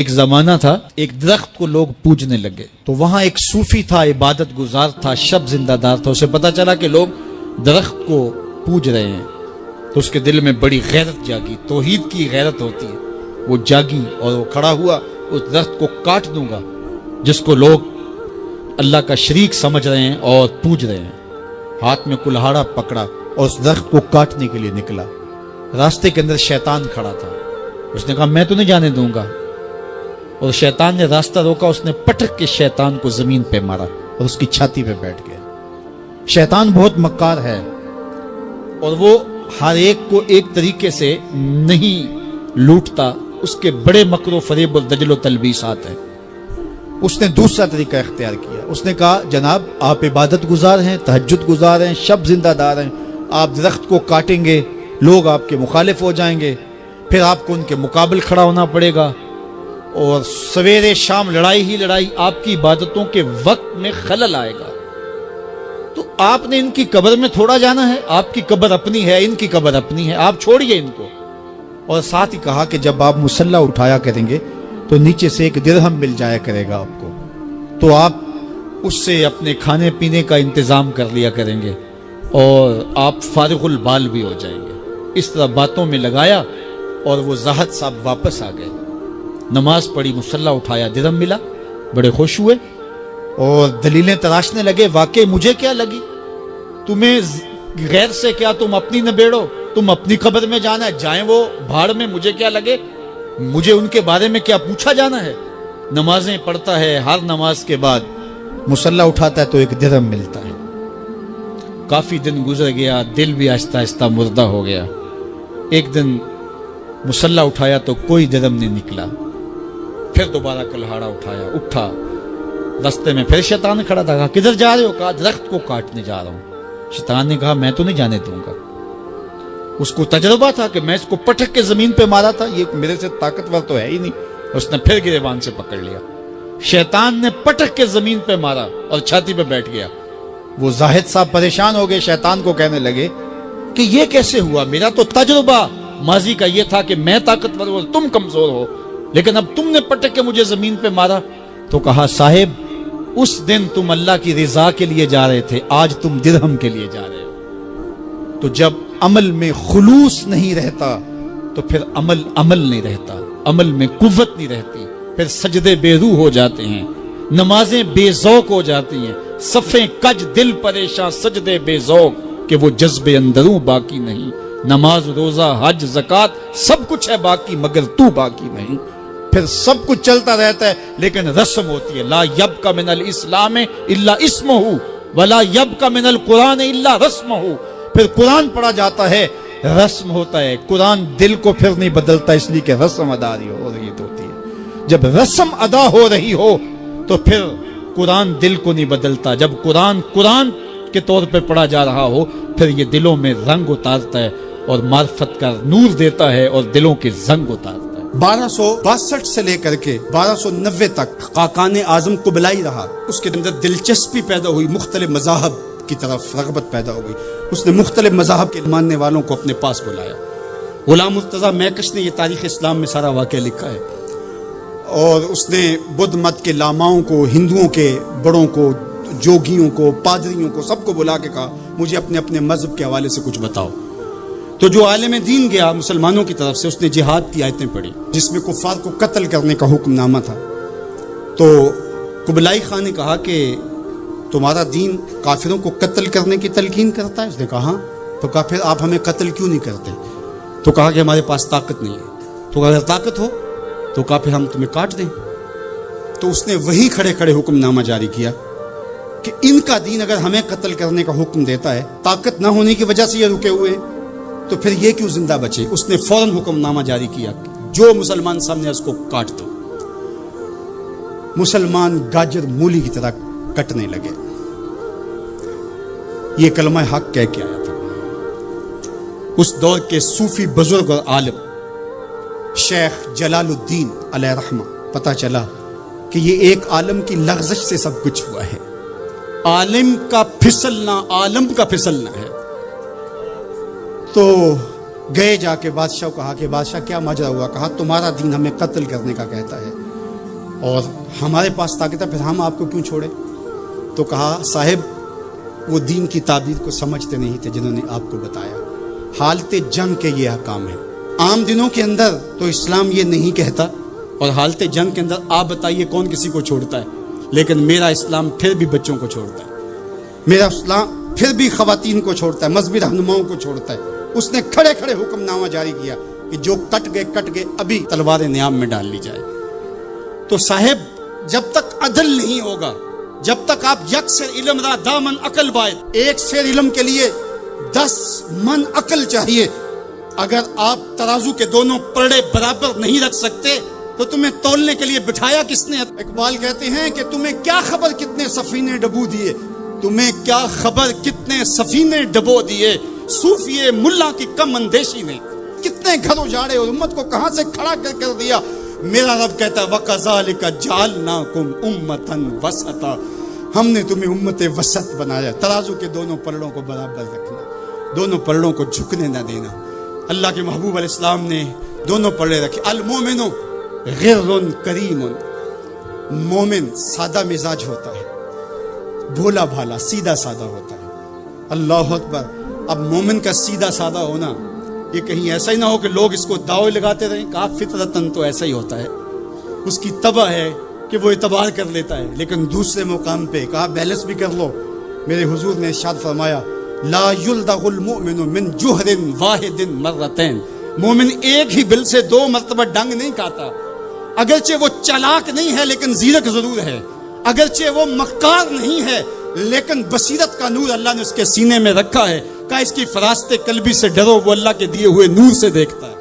ایک زمانہ تھا، ایک درخت کو لوگ پوجنے لگے، تو وہاں ایک صوفی تھا، عبادت گزار تھا، شب زندہ دار تھا۔ اسے پتا چلا کہ لوگ درخت کو پوج رہے ہیں، تو اس کے دل میں بڑی غیرت جاگی، توحید کی غیرت ہوتی ہے، وہ جاگی اور وہ کھڑا ہوا، اس درخت کو کاٹ دوں گا جس کو لوگ اللہ کا شریک سمجھ رہے ہیں اور پوج رہے ہیں۔ ہاتھ میں کلہاڑا پکڑا اور اس درخت کو کاٹنے کے لیے نکلا۔ راستے کے اندر شیطان کھڑا تھا، اس نے کہا میں تو نہیں جانے دوں گا، اور شیطان نے راستہ روکا، اس نے پٹک کے شیطان کو زمین پہ مارا اور اس کی چھاتی پہ بیٹھ گیا۔ شیطان بہت مکار ہے اور وہ ہر ایک کو ایک طریقے سے نہیں لوٹتا، اس کے بڑے مکر و فریب اور دجل و تلبیسات ہیں۔ اس نے دوسرا طریقہ اختیار کیا، اس نے کہا جناب آپ عبادت گزار ہیں، تہجد گزار ہیں، شب زندہ دار ہیں، آپ درخت کو کاٹیں گے، لوگ آپ کے مخالف ہو جائیں گے، پھر آپ کو ان کے مقابل کھڑا ہونا پڑے گا، اور سویرے شام لڑائی ہی لڑائی، آپ کی عبادتوں کے وقت میں خلل آئے گا۔ تو آپ نے ان کی قبر میں تھوڑا جانا ہے، آپ کی قبر اپنی ہے، ان کی قبر اپنی ہے، آپ چھوڑیے ان کو۔ اور ساتھ ہی کہا کہ جب آپ مصلی اٹھایا کریں گے تو نیچے سے ایک درہم مل جایا کرے گا آپ کو، تو آپ اس سے اپنے کھانے پینے کا انتظام کر لیا کریں گے اور آپ فارغ البال بھی ہو جائیں گے۔ اس طرح باتوں میں لگایا اور وہ زاہد صاحب واپس آ گئے، نماز پڑھی، مصلی اٹھایا، درہم ملا، بڑے خوش ہوئے اور دلیلیں تراشنے لگے۔ واقعی مجھے کیا لگی، تمہیں غیر سے کیا، تم اپنی نبیڑو، تم اپنی قبر میں جانا ہے، جائیں وہ بھاڑ میں، مجھے کیا لگے، مجھے ان کے بارے میں کیا پوچھا جانا ہے۔ نمازیں پڑھتا ہے، ہر نماز کے بعد مصلی اٹھاتا ہے تو ایک درہم ملتا ہے۔ کافی دن گزر گیا، دل بھی آہستہ آہستہ مردہ ہو گیا۔ ایک دن مصلی اٹھایا تو کوئی درہم نہیں نکلا، پھر دوبارہ کلہاڑا اٹھایا، اٹھا، رستے میں پھر شیطان کھڑا تھا، کہا کدھر جا رہے ہو، کہا درخت کو کاٹنے جا رہا ہوں۔ شیطان نے کہا میں تو نہیں جانے دوں گا۔ اس کو تجربہ تھا کہ میں اس کو پٹک کے زمین پہ مارا تھا، یہ میرے سے طاقتور تو ہے ہی نہیں۔ اس نے پھر گریبان سے پکڑ لیا، شیطان نے پٹک کے زمین پہ مارا اور چھاتی پہ بیٹھ گیا۔ وہ زاہد صاحب پریشان ہو گئے، شیطان کو کہنے لگے کہ یہ کیسے ہوا، میرا تو تجربہ ماضی کا یہ تھا کہ میں طاقتور ہوں، تم کمزور ہو، لیکن اب تم نے پٹک کے مجھے زمین پہ مارا۔ تو کہا صاحب اس دن تم اللہ کی رضا کے لیے جا رہے تھے، آج تم درہم کے لیے جا رہے ہو۔ تو جب عمل میں خلوص نہیں رہتا تو پھر عمل نہیں رہتا، عمل میں قوت نہیں رہتی، پھر سجدے بے روح ہو جاتے ہیں، نمازیں بے ذوق ہو جاتی ہیں، صفیں کج دل پریشاں، سجدے بے ذوق کہ وہ جذبے اندروں باقی نہیں۔ نماز روزہ حج زکوٰۃ سب کچھ ہے باقی مگر تو باقی نہیں۔ پھر سب کچھ چلتا رہتا ہے لیکن رسم ہوتی ہے، لا یبقى من الاسلام الا اسمہ ولا یبقى من القرآن الا رسمہ۔ پھر قرآن پڑھا جاتا ہے، رسم ہوتا ہے، قرآن دل کو پھر نہیں بدلتا، اس لیے کہ رسم ادا ہو رہی ہوتی ہے۔ جب رسم ادا ہو رہی ہو تو پھر قرآن دل کو نہیں بدلتا۔ جب قرآن کے طور پہ پڑھا جا رہا ہو پھر یہ دلوں میں رنگ اتارتا ہے اور معرفت کا نور دیتا ہے اور دلوں کے زنگ اتارتا ہے۔ 1262 سے لے کر کے 1290 تک خاقان اعظم قبلائی رہا، اس کے اندر دلچسپی پیدا ہوئی، مختلف مذاہب کی طرف رغبت پیدا ہو گئی، اس نے مختلف مذاہب کے ماننے والوں کو اپنے پاس بلایا۔ غلام مرتضیٰ میکش نے یہ تاریخ اسلام میں سارا واقعہ لکھا ہے، اور اس نے بدھ مت کے لاماؤں کو، ہندوؤں کے بڑوں کو، جوگیوں کو، پادریوں کو، سب کو بلا کے کہا مجھے اپنے اپنے مذہب کے حوالے سے کچھ بتاؤ۔ تو جو عالم دین گیا مسلمانوں کی طرف سے، اس نے جہاد کی آیتیں پڑھی جس میں کفار کو قتل کرنے کا حکم نامہ تھا۔ تو قبلائی خان نے کہا کہ تمہارا دین کافروں کو قتل کرنے کی تلقین کرتا ہے؟ اس نے کہا ہاں۔ تو کہا پھر آپ ہمیں قتل کیوں نہیں کرتے؟ تو کہا کہ ہمارے پاس طاقت نہیں ہے۔ تو اگر طاقت ہو تو کہا پھر ہم تمہیں کاٹ دیں۔ تو اس نے وہی کھڑے کھڑے حکم نامہ جاری کیا کہ ان کا دین اگر ہمیں قتل کرنے کا حکم دیتا ہے، طاقت نہ ہونے کی وجہ سے یہ رکے ہوئے ہیں، تو پھر یہ کیوں زندہ بچے؟ اس نے فوراً حکم نامہ جاری کیا جو مسلمان سامنے اس کو کاٹ دو۔ مسلمان گاجر مولی کی طرح کٹنے لگے۔ یہ کلمہ حق کہہ کے آیا تھا۔ اس دور کے صوفی بزرگ اور عالم شیخ جلال الدین علیہ رحمہ، پتہ چلا کہ یہ ایک عالم کی لغزش سے سب کچھ ہوا ہے، عالم کا پھسلنا عالم کا پھسلنا ہے۔ تو گئے جا کے بادشاہ کو کہا کہ بادشاہ کیا ماجرا ہوا؟ کہا تمہارا دین ہمیں قتل کرنے کا کہتا ہے، اور ہمارے پاس طاقت ہے، پھر ہم آپ کو کیوں چھوڑیں؟ تو کہا صاحب وہ دین کی تعبیر کو سمجھتے نہیں تھے جنہوں نے آپ کو بتایا. حالت جنگ کے یہ احکام ہیں. عام دنوں کے اندر تو اسلام یہ نہیں کہتا، اور حالت جنگ کے اندر آپ بتائیے کون کسی کو چھوڑتا ہے؟ لیکن میرا اسلام پھر بھی بچوں کو چھوڑتا ہے، میرا اسلام پھر بھی خواتین کو چھوڑتا ہے، مذہبی رہنماؤں کو چھوڑتا ہے. اس نے کھڑے کھڑے حکم نامہ جاری کیا کہ جو کٹ گئے ابھی تلواریں نیام میں ڈال لی جائے. تو صاحب جب تک عدل نہیں ہوگا، جب تک آپ یک سے علم را دامن عقل بائد، ایک شیر علم کے لیے 10 من عقل چاہیے. اگر آپ ترازو کے دونوں پلڑے برابر نہیں رکھ سکتے تو تمہیں تولنے کے لیے بٹھایا کس نے؟ اقبال کہتے ہیں کہ تمہیں کیا خبر کتنے سفینے ڈبو دیے، تمہیں کیا خبر کتنے سفینے ڈبو دیے، صوفیے ملا کی کم اندیشی نے کتنے گھر اجاڑے اور امت کو کہاں سے کھڑا کر دیا. میرا رب کہتا ہے وَكَذَلِكَ جَعَلْنَاكُمْ أُمَّةً وَسَطًا، ہم نے تمہیں امت وسط بنایا. ترازو کے دونوں پلڑوں کو برابر رکھنا، دونوں پلڑوں کو جھکنے نہ دینا. اللہ کے محبوب علیہ السلام نے دونوں پلڑے رکھے. المومن غر کریم، مومن سادہ مزاج ہوتا ہے، بھولا بھالا سیدھا سادہ ہوتا ہے. اللہ اکبر. اب مومن کا سیدھا سادہ ہونا یہ کہیں ایسا ہی نہ ہو کہ لوگ اس کو دعوے لگاتے رہیں. کہا فطرتاً تو ایسا ہی ہوتا ہے، اس کی طبع ہے کہ وہ اعتبار کر لیتا ہے. لیکن دوسرے مقام پہ کہا بیلنس بھی کر لو. میرے حضور نے ارشاد فرمایا لا یلدغ المؤمن من جوہر واحد مرتين، مومن ایک ہی بل سے 2 مرتبہ ڈنگ نہیں کھاتا. اگرچہ وہ چالاک نہیں ہے لیکن زیرک ضرور ہے، اگرچہ وہ مکار نہیں ہے لیکن بصیرت کا نور اللہ نے اس کے سینے میں رکھا ہے. کہا اس کی فراست قلبی سے ڈرو، وہ اللہ کے دیے ہوئے نور سے دیکھتا ہے.